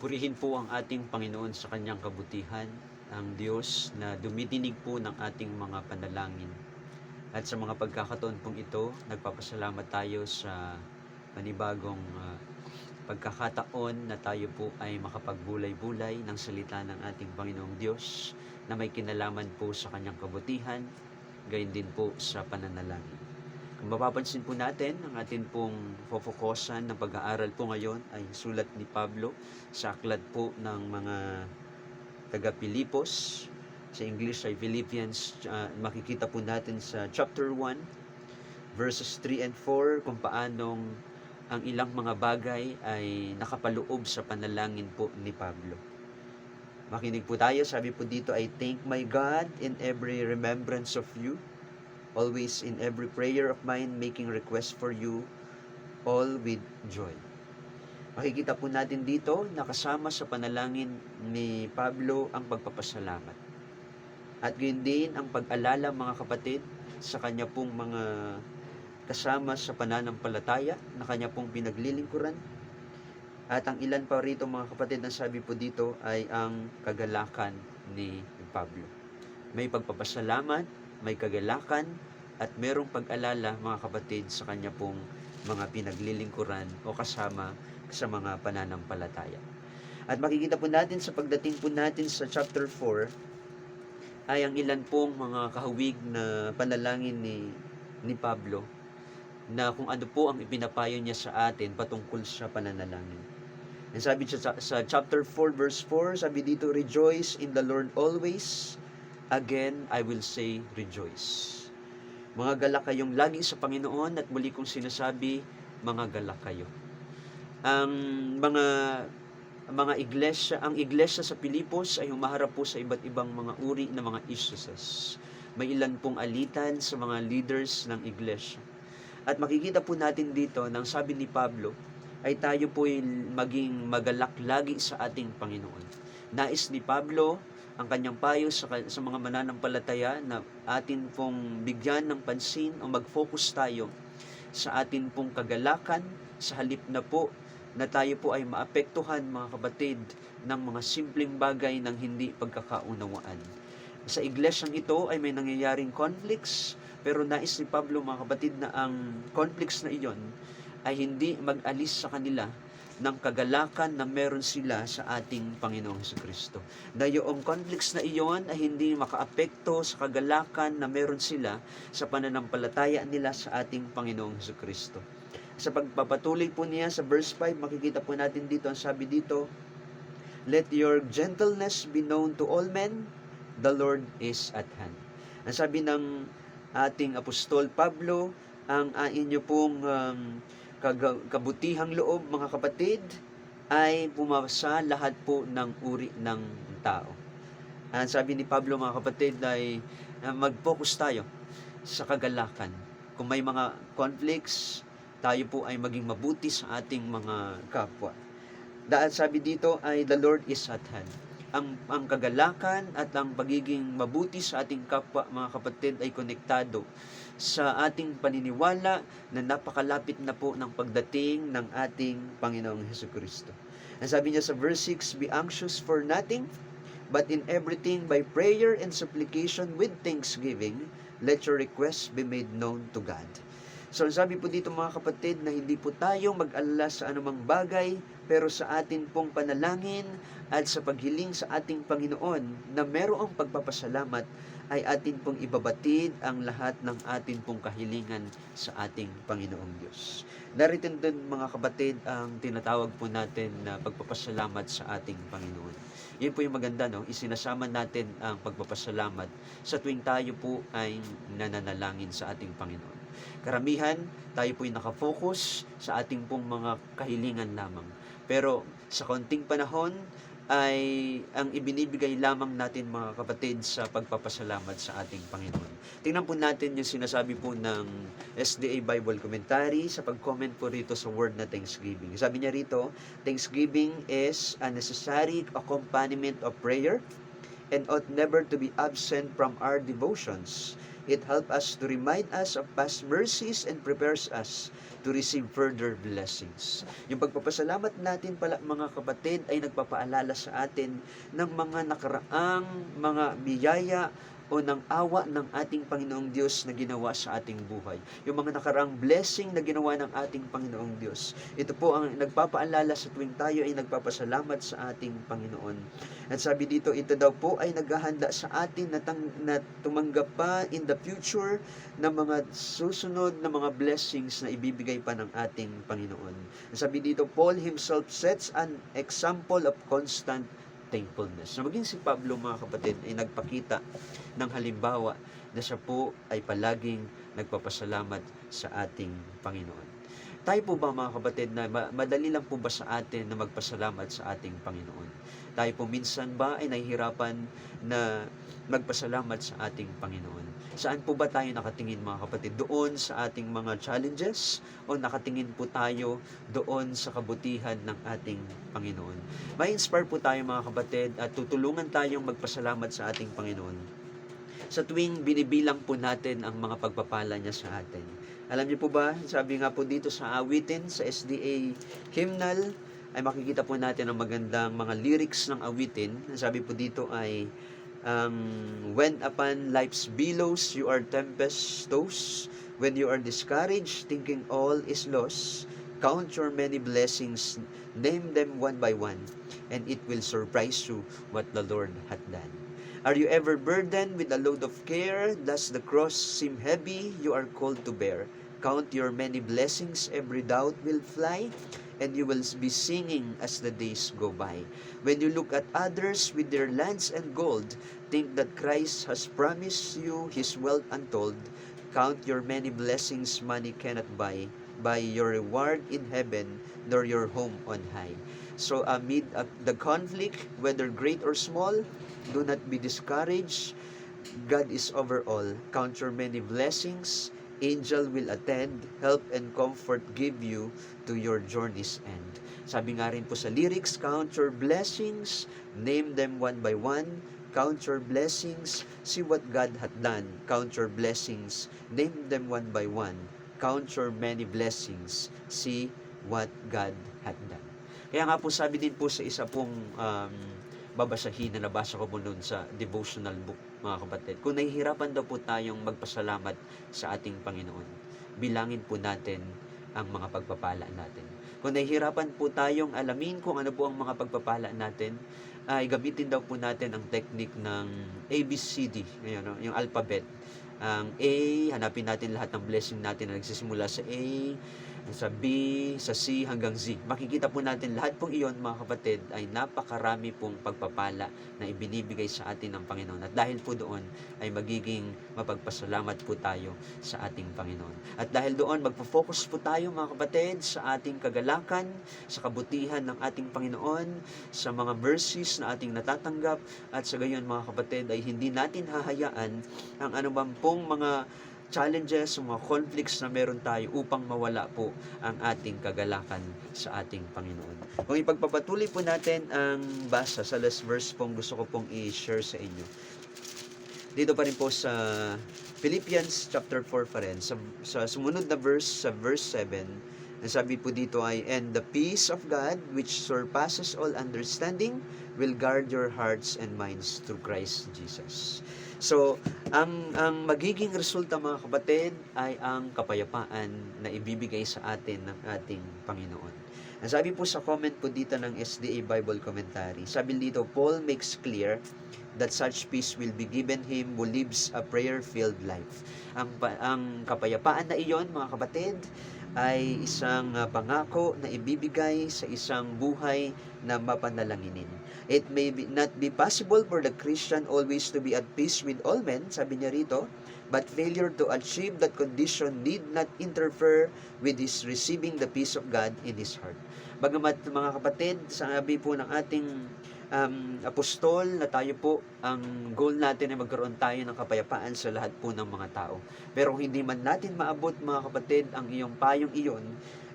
Purihin po ang ating Panginoon sa kanyang kabutihan, ang Diyos na dumidinig po ng ating mga panalangin. At sa mga pagkakataon pong ito, nagpapasalamat tayo sa panibagong pagkakataon na tayo po ay makapagbulay-bulay ng salita ng ating Panginoong Diyos na may kinalaman po sa kanyang kabutihan, gayon din po sa pananalangin. Kung mapapansin po natin, ang atin pong focusan ng pag-aaral po ngayon ay sulat ni Pablo sa aklat po ng mga taga-Pilipos. Sa English ay Philippians. Makikita po natin sa chapter 1, verses 3 and 4, kung paanong ang ilang mga bagay ay nakapaloob sa panalangin po ni Pablo. Makinig po tayo. Sabi po dito, I thank my God in every remembrance of you, always in every prayer of mine, making request for you, all with joy. Makikita po natin dito na kasama sa panalangin ni Pablo ang pagpapasalamat. At gayon din ang pag-alala, mga kapatid, sa kanya pong mga kasama sa pananampalataya na kanya pong pinaglilingkuran. At ang ilan pa rito, mga kapatid, na sabi po dito ay ang kagalakan ni Pablo. May pagpapasalamat, may kagalakan, at merong pag-alala, mga kapatid, sa kanya pong mga pinaglilingkuran o kasama sa mga pananampalataya. At makikita po natin sa pagdating po natin sa chapter 4 ay ang ilan pong mga kahawig na panalangin ni Pablo na kung ano po ang ipinapayo niya sa atin patungkol sa pananalangin. And sabi sa chapter 4 verse 4, sabi dito, rejoice in the Lord always. Again, I will say rejoice. Mga galak kayong lagi sa Panginoon, at muli kong sinasabi, mga galak kayo. Ang iglesia sa Pilipos ay humaharap po sa iba't ibang mga uri ng mga issues. May ilan pong alitan sa mga leaders ng iglesia. At makikita po natin dito, nang sabi ni Pablo, ay tayo po maging magalak lagi sa ating Panginoon. Nais ni Pablo ang kanyang payo sa mga mananampalataya na atin pong bigyan ng pansin o mag-focus tayo sa atin pong kagalakan sa halip na po na tayo po ay maapektuhan, mga kapatid, ng mga simpleng bagay ng hindi pagkakaunawaan. Sa iglesyang ito ay may nangyayaring conflicts, pero nais ni Pablo, mga kapatid, na ang conflicts na iyon ay hindi mag-alis sa kanila ng kagalakan na meron sila sa ating Panginoong Jesucristo. Na yung conflicts na iyon ay hindi makaapekto sa kagalakan na meron sila sa pananampalataya nila sa ating Panginoong Jesucristo. Sa pagpapatuloy po niya sa verse 5, makikita po natin dito, ang sabi dito, let your gentleness be known to all men, the Lord is at hand. Ang sabi ng ating Apostol Pablo, ang inyo pong kabutihang loob, mga kapatid, ay pumasa lahat po ng uri ng tao. Ang sabi ni Pablo, mga kapatid, ay mag-focus tayo sa kagalakan. Kung may mga conflicts, tayo po ay maging mabuti sa ating mga kapwa. Dahil sabi dito ay the Lord is at hand. Ang kagalakan at ang pagiging mabuti sa ating kapwa, mga kapatid, ay konektado sa ating paniniwala na napakalapit na po ng pagdating ng ating Panginoong Jesucristo. Ang sabi niya sa verse 6, be anxious for nothing, but in everything by prayer and supplication with thanksgiving, let your requests be made known to God. So sabi po dito, mga kapatid, na hindi po tayo mag-alala sa anumang bagay, pero sa atin pong panalangin at sa paghiling sa ating Panginoon na merong pagpapasalamat, ay atin pong ibabatid ang lahat ng atin pong kahilingan sa ating Panginoong Diyos. Narito din, mga kapatid, ang tinatawag po natin na pagpapasalamat sa ating Panginoon. Yun po yung maganda, no? Isinasama natin ang pagpapasalamat sa tuwing tayo po ay nananalangin sa ating Panginoon. Karamihan, tayo po'y nakafocus sa ating pong mga kahilingan lamang. Pero sa konting panahon, ay ang ibinibigay lamang natin, mga kapatid, sa pagpapasalamat sa ating Panginoon. Tingnan po natin yung sinasabi po ng SDA Bible Commentary sa pag-comment po rito sa word na Thanksgiving. Sabi niya rito, Thanksgiving is a necessary accompaniment of prayer. and ought never to be absent from our devotions. It helps us to remind us of past mercies and prepares us to receive further blessings. Yung pagpapasalamat natin pala mga kapatid ay nagpapaalala sa atin ng mga nakaraang mga biyaya o ng awa ng ating Panginoong Diyos na ginawa sa ating buhay. Yung mga nakaraang blessing na ginawa ng ating Panginoong Diyos. Ito po ang nagpapaalala sa tuwing tayo ay nagpapasalamat sa ating Panginoon. At sabi dito, ito daw po ay naghahanda sa atin na tumanggap pa in the future ng mga susunod na mga blessings na ibibigay pa ng ating Panginoon. Sabi dito, Paul himself sets an example of constant thankfulness. Na maging si Pablo mga kapatid ay nagpakita ng halimbawa na siya po ay palaging nagpapasalamat sa ating Panginoon. Tayo po ba mga kapatid na madali lang po ba sa atin na magpasalamat sa ating Panginoon? Tayo po minsan ba ay nahihirapan na magpasalamat sa ating Panginoon? Saan po ba tayo nakatingin mga kapatid? Doon sa ating mga challenges o nakatingin po tayo doon sa kabutihan ng ating Panginoon? May inspire po tayo mga kapatid at tutulungan tayong magpasalamat sa ating Panginoon sa tuwing binibilang po natin ang mga pagpapala niya sa atin. Alam niyo po ba, sabi nga po dito sa awitin, sa SDA hymnal, ay makikita po natin ang magandang mga lyrics ng awitin. Sabi po dito ay, when upon life's billows you are tempestuous, when you are discouraged, thinking all is lost, count your many blessings, name them one by one, and it will surprise you what the Lord hath done. Are you ever burdened with a load of care? Does the cross seem heavy you are called to bear? Count your many blessings, every doubt will fly, and you will be singing as the days go by. When you look at others with their lands and gold, think that Christ has promised you his wealth untold. Count your many blessings money cannot buy your reward in heaven, nor your home on high. So amid the conflict, whether great or small, do not be discouraged. God is over all. Count your many blessings. Angel will attend, help and comfort give you to your journey's end. Sabi nga rin po sa lyrics, count your blessings, name them one by one. Count your blessings, see what God hath done. Count your blessings, name them one by one. Count your many blessings, see what God hath done. Kaya nga po sabi din po sa isa pong babasahin na nabasa ko po noon sa devotional book, mga kapatid. Kung nahihirapan daw po tayong magpasalamat sa ating Panginoon, bilangin po natin ang mga pagpapala natin. Kung nahihirapan po tayong alamin kung ano po ang mga pagpapala natin, ay gamitin daw po natin ang technique ng ABCD, yung alphabet. Ang A, hanapin natin lahat ng blessing natin na nagsisimula sa A, sa B, sa C hanggang Z. Makikita po natin lahat pong iyon mga kapatid ay napakarami pong pagpapala na ibinibigay sa atin ng Panginoon. At dahil po doon ay magiging mapagpasalamat po tayo sa ating Panginoon. At dahil doon magpo-focus po tayo mga kapatid sa ating kagalakan, sa kabutihan ng ating Panginoon, sa mga mercies na ating natatanggap, at sa gayon mga kapatid ay hindi natin hahayaan ang anumang pong mga challenges, mga conflicts na meron tayo upang mawala po ang ating kagalakan sa ating Panginoon. Kung ipagpapatuloy po natin ang basa sa last verse pong gusto ko pong i-share sa inyo. Dito pa rin po sa Philippians chapter 4 pa rin, sa sumunod na verse, sa verse 7, ang sabi po dito ay, and the peace of God, which surpasses all understanding, will guard your hearts and minds through Christ Jesus. So, ang magiging resulta mga kapatid ay ang kapayapaan na ibibigay sa atin ng ating Panginoon. Ang sabi po sa comment po dito ng SDA Bible Commentary, sabi dito, Paul makes clear that such peace will be given him who lives a prayer-filled life. Ang kapayapaan na iyon mga kapatid ay isang pangako na ibibigay sa isang buhay na mapanalanginin. It may not be possible for the Christian always to be at peace with all men, sabi niya rito, but failure to achieve that condition need not interfere with his receiving the peace of God in his heart. Bagamat mga kapatid, sabi po ng ating apostol na tayo po, ang goal natin ay magkaroon tayo ng kapayapaan sa lahat po ng mga tao. Pero kung hindi man natin maabot mga kapatid ang iyong payong iyon,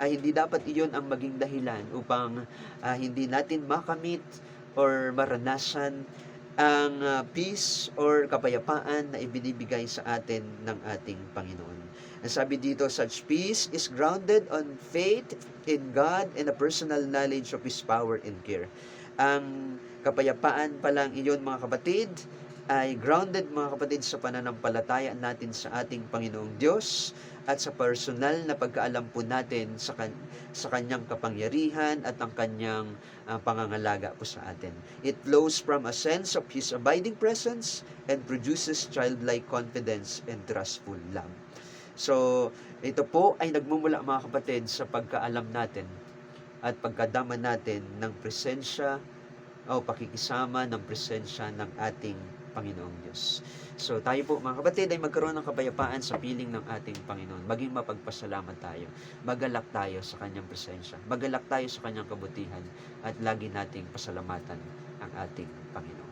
ay hindi dapat iyon ang maging dahilan upang hindi natin makamit or maranasan ang peace or kapayapaan na ibinibigay sa atin ng ating Panginoon. Ang sabi dito, such peace is grounded on faith in God and a personal knowledge of His power and care. Ang kapayapaan pa lang iyon, mga kapatid, ay grounded, mga kapatid, sa pananampalataya natin sa ating Panginoong Diyos at sa personal na pagkaalam po natin sa kanyang kapangyarihan at ang kanyang pangangalaga po sa atin. It flows from a sense of His abiding presence and produces childlike confidence and trustful love. So, ito po ay nagmumula, mga kapatid, sa pagkaalam natin at pagkadama natin ng presensya o pakikisama ng presensya ng ating Panginoong Diyos. So, tayo po, mga kapatid, ay magkaroon ng kapayapaan sa piling ng ating Panginoon. Maging mapagpasalamat tayo. Magalak tayo sa kanyang presensya. Magalak tayo sa kanyang kabutihan at lagi nating pasalamatan ang ating Panginoon.